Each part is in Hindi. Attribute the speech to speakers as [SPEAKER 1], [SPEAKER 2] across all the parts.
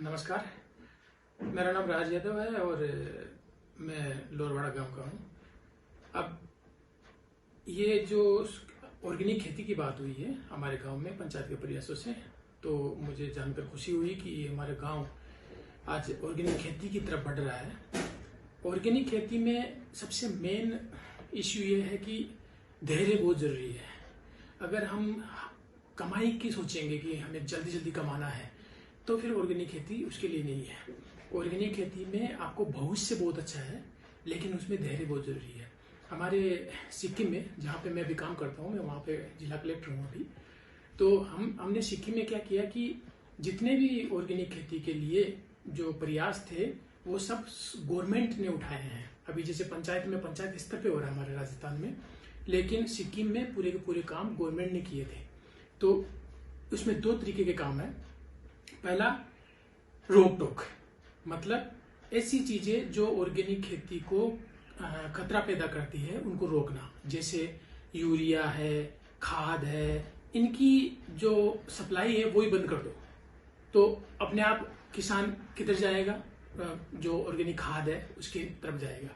[SPEAKER 1] नमस्कार, मेरा नाम राज यादव है और मैं लोरवाड़ा गांव का हूँ। अब ये जो ऑर्गेनिक खेती की बात हुई है हमारे गांव में पंचायत के प्रयासों से, तो मुझे जानकर खुशी हुई कि हमारे गांव आज ऑर्गेनिक खेती की तरफ बढ़ रहा है। ऑर्गेनिक खेती में सबसे मेन इश्यू ये है कि धैर्य बहुत जरूरी है। अगर हम कमाई की सोचेंगे कि हमें जल्दी जल्दी कमाना है तो फिर ऑर्गेनिक खेती उसके लिए नहीं है। ऑर्गेनिक खेती में आपको भविष्य बहुत अच्छा है, लेकिन उसमें धैर्य बहुत जरूरी है। हमारे सिक्किम में, जहाँ पे मैं भी काम करता हूँ, मैं वहाँ पे जिला कलेक्टर हूँ अभी, तो हमने सिक्किम में क्या किया कि जितने भी ऑर्गेनिक खेती के लिए जो प्रयास थे वो सब गवर्नमेंट ने उठाए हैं। अभी जैसे पंचायत स्तर पे हो रहा है हमारे राजस्थान में, लेकिन सिक्किम में पूरे के पूरे काम गवर्नमेंट ने किए थे। तो उसमें दो तरीके के काम है। पहला, रोक टोक, मतलब ऐसी चीजें जो ऑर्गेनिक खेती को खतरा पैदा करती है उनको रोकना, जैसे यूरिया है, खाद है, इनकी जो सप्लाई है वो ही बंद कर दो तो अपने आप किसान किधर जाएगा, जो ऑर्गेनिक खाद है उसकी तरफ जाएगा।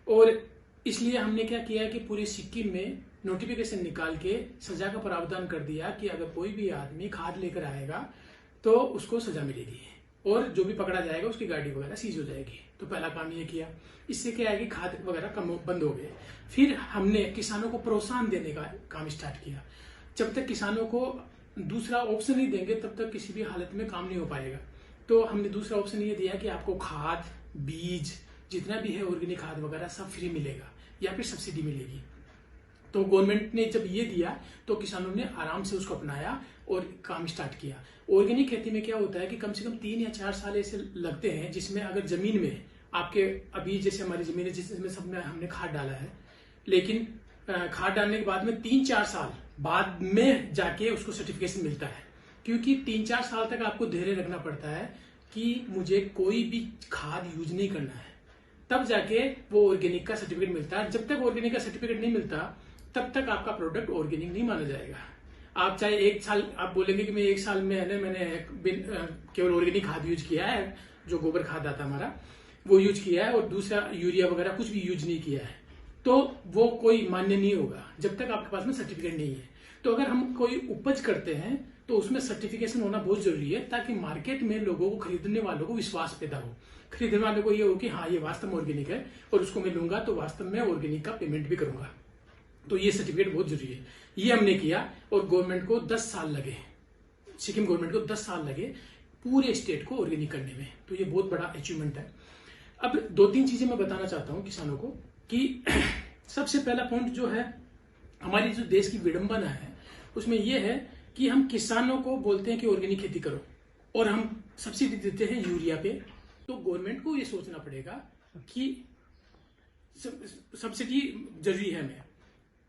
[SPEAKER 1] और इसलिए हमने क्या किया है कि पूरे सिक्किम में नोटिफिकेशन निकाल के सजा का प्रावधान कर दिया कि अगर कोई भी आदमी खाद लेकर आएगा तो उसको सजा मिलेगी और जो भी पकड़ा जाएगा उसकी गाड़ी वगैरह सीज हो जाएगी। तो पहला काम ये किया। इससे क्या है कि खाद वगैरह कम बंद हो गए। फिर हमने किसानों को प्रोत्साहन देने का काम स्टार्ट किया। जब तक किसानों को दूसरा ऑप्शन नहीं देंगे तब तक किसी भी हालत में काम नहीं हो पाएगा। तो हमने दूसरा ऑप्शन ये दिया कि आपको खाद, बीज, जितना भी है ऑर्गेनिक खाद वगैरह सब फ्री मिलेगा या फिर सब्सिडी मिलेगी। तो गवर्नमेंट ने जब ये दिया तो किसानों ने आराम से उसको अपनाया और काम स्टार्ट किया। ऑर्गेनिक खेती में क्या होता है कि कम से कम 3 या 4 साल ऐसे लगते हैं जिसमें अगर जमीन में आपके, अभी जैसे हमारी जमीन है जिसमें सब में हमने खाद डाला है, लेकिन खाद डालने के बाद में 3-4 साल बाद में जाके उसको सर्टिफिकेशन मिलता है। क्योंकि 3-4 साल तक आपको धैर्य रखना पड़ता है कि मुझे कोई भी खाद यूज नहीं करना है, तब जाके वो ऑर्गेनिक का सर्टिफिकेट मिलता है। जब तक ऑर्गेनिक का सर्टिफिकेट नहीं मिलता तब तक आपका प्रोडक्ट ऑर्गेनिक नहीं माना जाएगा। आप चाहे 1 साल आप बोलेंगे कि मैं 1 साल में मैंने केवल ऑर्गेनिक खाद यूज किया है, जो गोबर खाद आता हमारा वो यूज किया है, और दूसरा यूरिया वगैरह कुछ भी यूज नहीं किया है, तो वो कोई मान्य नहीं होगा जब तक आपके पास में सर्टिफिकेट नहीं है। तो अगर हम कोई उपज करते हैं तो उसमें सर्टिफिकेशन होना बहुत जरूरी है, ताकि मार्केट में लोगों को, खरीदने वालों को विश्वास पैदा हो। खरीदने वाले को ये हो कि हाँ, ये वास्तव में ऑर्गेनिक है और उसको मैं लूंगा तो वास्तव में ऑर्गेनिक का पेमेंट भी करूंगा। तो ये सर्टिफिकेट बहुत जरूरी है। ये हमने किया और गवर्नमेंट को 10 साल लगे, सिक्किम गवर्नमेंट को 10 साल लगे पूरे स्टेट को ऑर्गेनिक करने में। तो ये बहुत बड़ा अचीवमेंट है। अब 2-3 चीजें मैं बताना चाहता हूं किसानों को कि सबसे पहला पॉइंट जो है, हमारी जो देश की विडंबना है उसमें यह है कि हम किसानों को बोलते हैं कि ऑर्गेनिक खेती करो और हम सब्सिडी देते हैं यूरिया पे। तो गवर्नमेंट को ये सोचना पड़ेगा कि सब्सिडी जरूरी है हमें,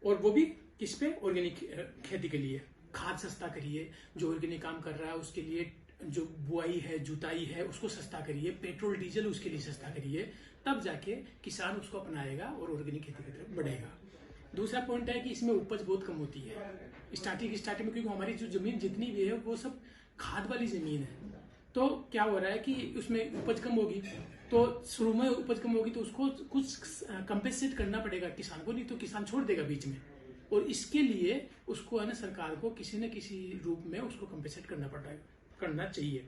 [SPEAKER 1] और वो भी किस पे, ऑर्गेनिक खेती के लिए। खाद सस्ता करिए, जो ऑर्गेनिक काम कर रहा है उसके लिए जो बुआई है, जुताई है, उसको सस्ता करिए, पेट्रोल डीजल उसके लिए सस्ता करिए, तब जाके किसान उसको अपनाएगा और ऑर्गेनिक खेती की तरफ बढ़ेगा। दूसरा पॉइंट है कि इसमें उपज बहुत कम होती है स्टार्टिंग में, क्योंकि हमारी जो जमीन जितनी भी है वो सब खाद वाली जमीन है। तो क्या हो रहा है कि उसमें उपज कम होगी, तो शुरू में उपज कम होगी तो उसको कुछ कंपेंसेट करना पड़ेगा किसान को, नहीं तो किसान छोड़ देगा बीच में। और इसके लिए उसको है ना, सरकार को किसी न किसी रूप में उसको कंपेंसेट करना चाहिए।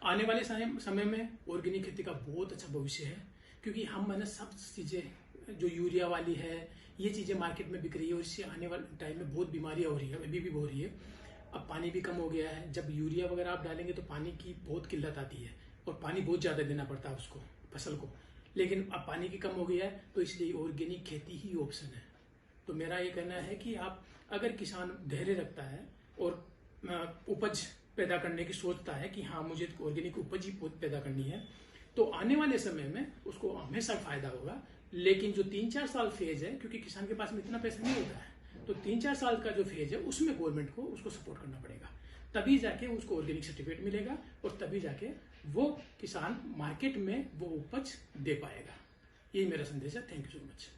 [SPEAKER 1] आने वाले समय में ऑर्गेनिक खेती का बहुत अच्छा भविष्य है, क्योंकि हम है ना सब चीजें जो यूरिया वाली है ये चीजें मार्केट में बिक रही है, और इससे आने वाले टाइम में बहुत बीमारियां हो रही है, अभी भी हो रही है। अब पानी भी कम हो गया है, जब यूरिया वगैरह आप डालेंगे तो पानी की बहुत किल्लत आती है और पानी बहुत ज्यादा देना पड़ता है उसको, फसल को। लेकिन अब पानी की कम हो गया है तो इसलिए ऑर्गेनिक खेती ही ऑप्शन है। तो मेरा ये कहना है कि आप, अगर किसान धैर्य रखता है और उपज पैदा करने की सोचता है कि हाँ मुझे ऑर्गेनिक उपज ही पैदा करनी है, तो आने वाले समय में उसको हमेशा फायदा होगा। लेकिन जो 3-4 साल फेज है, क्योंकि किसान के पास में इतना पैसा नहीं होता है, तो 3-4 साल का जो फेज है उसमें गवर्नमेंट को उसको सपोर्ट करना पड़ेगा, तभी जाके उसको ऑर्गेनिक सर्टिफिकेट मिलेगा और तभी जाके वो किसान मार्केट में वो उपज दे पाएगा। यही मेरा संदेश है। Thank you so much.